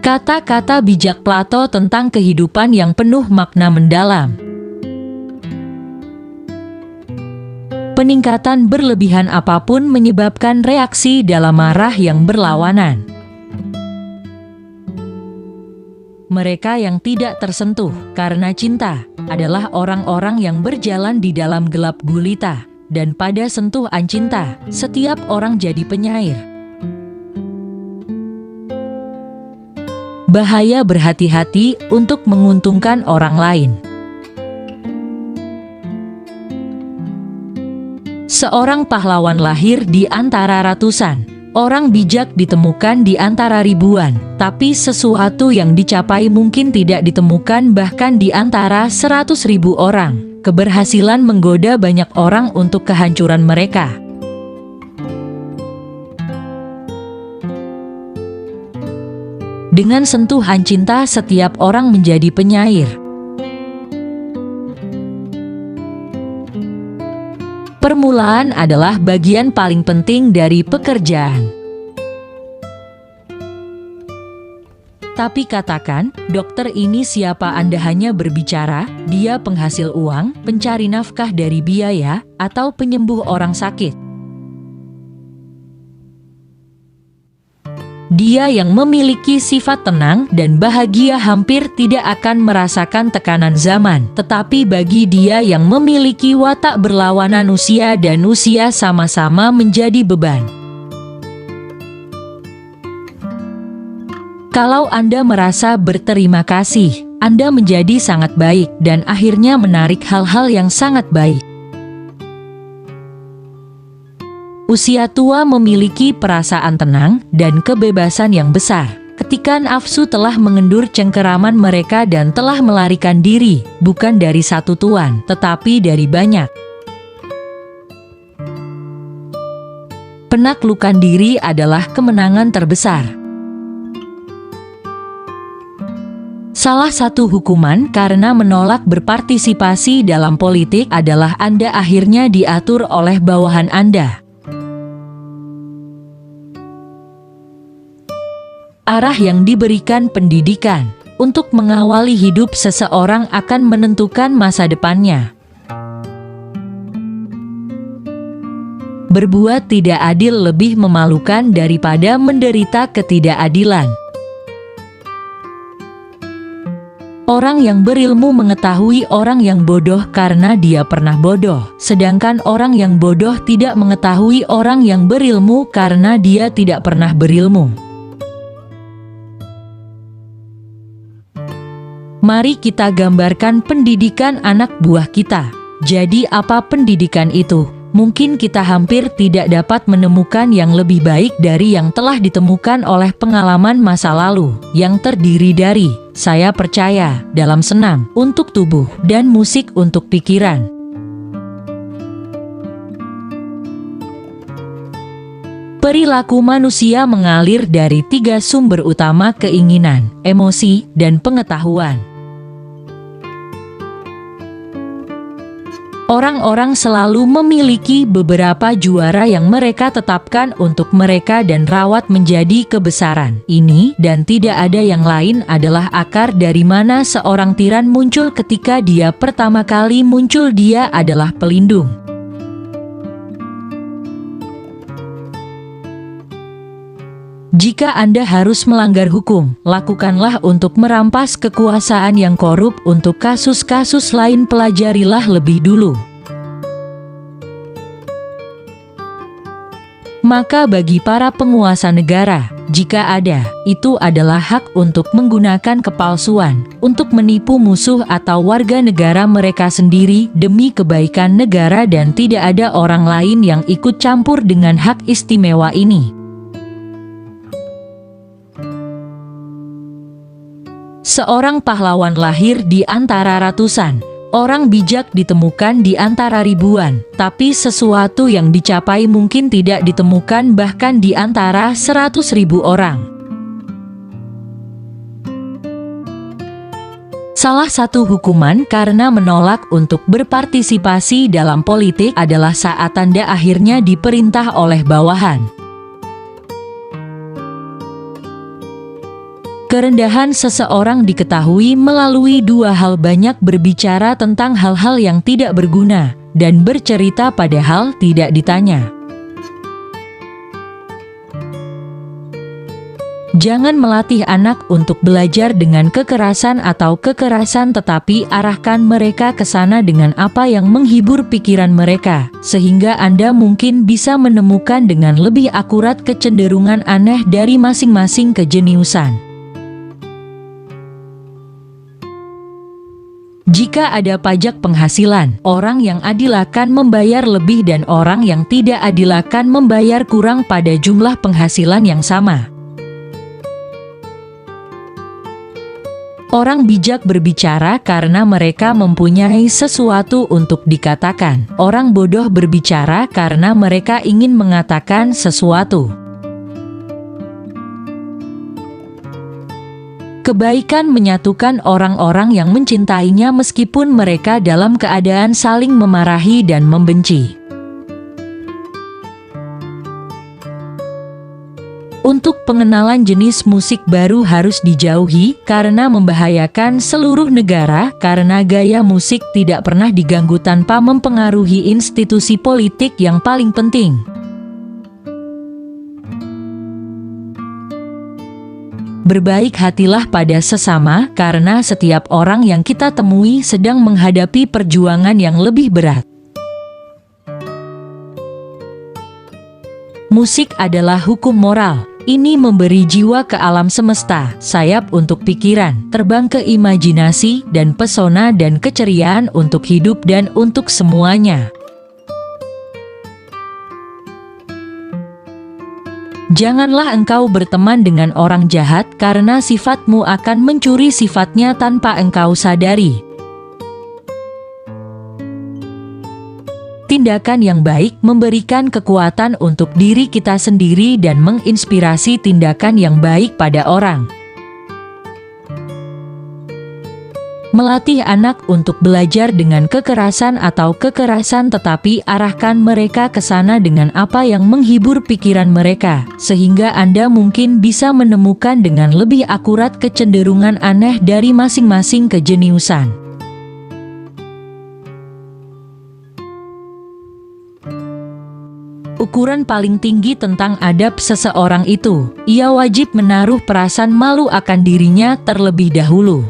Kata-kata bijak Plato tentang kehidupan yang penuh makna mendalam. Peningkatan berlebihan apapun menyebabkan reaksi dalam marah yang berlawanan. Mereka yang tidak tersentuh karena cinta adalah orang-orang yang berjalan di dalam gelap gulita, dan pada sentuhan cinta, setiap orang jadi penyair. Bahaya berhati-hati untuk menguntungkan orang lain. Seorang pahlawan lahir di antara ratusan, orang bijak ditemukan di antara ribuan, tapi sesuatu yang dicapai mungkin tidak ditemukan bahkan di antara 100.000 orang. Keberhasilan menggoda banyak orang untuk kehancuran mereka. Dengan sentuhan cinta setiap orang menjadi penyair. Permulaan adalah bagian paling penting dari pekerjaan. Tapi katakan, dokter ini siapa? Anda hanya berbicara, dia penghasil uang, pencari nafkah dari biaya, atau penyembuh orang sakit. Dia yang memiliki sifat tenang dan bahagia hampir tidak akan merasakan tekanan zaman, tetapi bagi dia yang memiliki watak berlawanan usia dan usia sama-sama menjadi beban. Kalau Anda merasa berterima kasih, Anda menjadi sangat baik dan akhirnya menarik hal-hal yang sangat baik. Usia tua memiliki perasaan tenang dan kebebasan yang besar. Ketika nafsu telah mengendur cengkeraman mereka dan telah melarikan diri, bukan dari satu tuan, tetapi dari banyak. Penaklukan diri adalah kemenangan terbesar. Salah satu hukuman karena menolak berpartisipasi dalam politik adalah Anda akhirnya diatur oleh bawahan Anda. Arah yang diberikan pendidikan untuk mengawali hidup seseorang akan menentukan masa depannya. Berbuat tidak adil lebih memalukan daripada menderita ketidakadilan. Orang yang berilmu mengetahui orang yang bodoh karena dia pernah bodoh, sedangkan orang yang bodoh tidak mengetahui orang yang berilmu karena dia tidak pernah berilmu. Mari kita gambarkan pendidikan anak buah kita. Jadi apa pendidikan itu? Mungkin kita hampir tidak dapat menemukan yang lebih baik dari yang telah ditemukan oleh pengalaman masa lalu, yang terdiri dari, saya percaya, dalam senam, untuk tubuh, dan musik untuk pikiran. Perilaku manusia mengalir dari 3 sumber utama: keinginan, emosi, dan pengetahuan. Orang-orang selalu memiliki beberapa juara yang mereka tetapkan untuk mereka dan rawat menjadi kebesaran. Ini dan tidak ada yang lain adalah akar dari mana seorang tiran muncul. Ketika dia pertama kali muncul, dia adalah pelindung. Jika Anda harus melanggar hukum, lakukanlah untuk merampas kekuasaan yang korup. Untuk kasus-kasus lain, pelajarilah lebih dulu. Maka bagi para penguasa negara, jika ada, itu adalah hak untuk menggunakan kepalsuan, untuk menipu musuh atau warga negara mereka sendiri demi kebaikan negara, dan tidak ada orang lain yang ikut campur dengan hak istimewa ini. Seorang pahlawan lahir di antara ratusan, orang bijak ditemukan di antara ribuan, tapi sesuatu yang dicapai mungkin tidak ditemukan bahkan di antara 100.000 orang. Salah satu hukuman karena menolak untuk berpartisipasi dalam politik adalah saat Anda akhirnya diperintah oleh bawahan. Kerendahan seseorang diketahui melalui dua hal: banyak berbicara tentang hal-hal yang tidak berguna, dan bercerita padahal tidak ditanya. Jangan melatih anak untuk belajar dengan kekerasan atau kekerasan, tetapi arahkan mereka ke sana dengan apa yang menghibur pikiran mereka, sehingga Anda mungkin bisa menemukan dengan lebih akurat kecenderungan aneh dari masing-masing kejeniusan. Jika ada pajak penghasilan, orang yang adil akan membayar lebih dan orang yang tidak adil akan membayar kurang pada jumlah penghasilan yang sama. Orang bijak berbicara karena mereka mempunyai sesuatu untuk dikatakan. Orang bodoh berbicara karena mereka ingin mengatakan sesuatu. Kebaikan menyatukan orang-orang yang mencintainya meskipun mereka dalam keadaan saling memarahi dan membenci. Untuk pengenalan jenis musik baru harus dijauhi karena membahayakan seluruh negara, karena gaya musik tidak pernah diganggu tanpa mempengaruhi institusi politik yang paling penting. Berbaik hatilah pada sesama, karena setiap orang yang kita temui sedang menghadapi perjuangan yang lebih berat. Musik adalah hukum moral. Ini memberi jiwa ke alam semesta, sayap untuk pikiran, terbang ke imajinasi, dan pesona dan keceriaan untuk hidup dan untuk semuanya. Janganlah engkau berteman dengan orang jahat, karena sifatmu akan mencuri sifatnya tanpa engkau sadari. Tindakan yang baik memberikan kekuatan untuk diri kita sendiri dan menginspirasi tindakan yang baik pada orang. Melatih anak untuk belajar dengan kekerasan atau kekerasan, tetapi arahkan mereka ke sana dengan apa yang menghibur pikiran mereka, sehingga Anda mungkin bisa menemukan dengan lebih akurat kecenderungan aneh dari masing-masing kejeniusan. Ukuran paling tinggi tentang adab seseorang itu, ia wajib menaruh perasaan malu akan dirinya terlebih dahulu.